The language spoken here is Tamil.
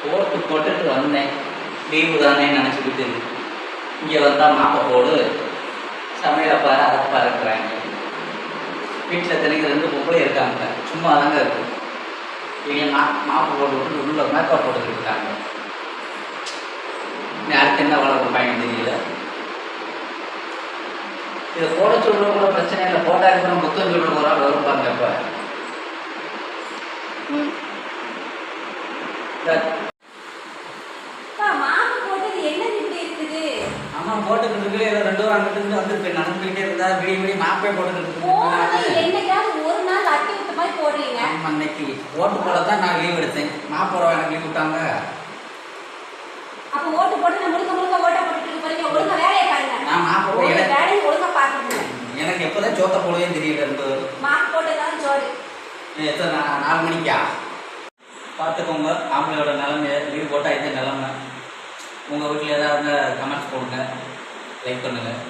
ஓட்டு போட்டுட்டு வந்தேன். லீவு தானே நினச்சிக்கிட்டு இங்கே வந்தால் மாப்பை போடு, சமையலை பாரு, அதை பாருக்குறாங்க. வீட்டில் தினைக்கு 2 பொம்பளை இருக்காங்க, சும்மா தாங்க இருக்கு. இவங்க மாப்பு போட்டு விட்டு உள்ள மேக்கப் போட்டுக்கிட்டு இருக்காங்க. யாருக்கு என்ன வேலை கொடுப்பாங்கன்னு தெரியல. இதை போட சொல்ற கூட பிரச்சனை இல்லை, போட்டா இருக்கிற மொத்தம் சொல்ற ஒரு ஆள் வரும்பாங்க. அம்மா போட்டுக்கிட்டு இருக்கு, ஏதோ 2 வாரம் அங்கிட்டு வந்து நடந்துகிட்டே இருந்தா விடி விடி மாப்பே போட்டுக்கிட்டு அன்னைக்கு ஓட்டு போடத்தான் நான் லீவ் எடுத்தேன். மாப்போட எனக்கு லீவ் விட்டாங்க. நான் மாப்போ எனக்கு எப்போதான் சோத்த போடுவேன்னு தெரியல. எத்தனை 4 மணிக்கா பார்த்துக்கோங்க. ஆம்பளையோட நிலைமை லீவ் போட்டால் இந்த நிலைமை. உங்கள் வீட்டில் ஏதாவது கமெண்ட்ஸ் போடுங்க, லைக் பண்ணுங்கள்.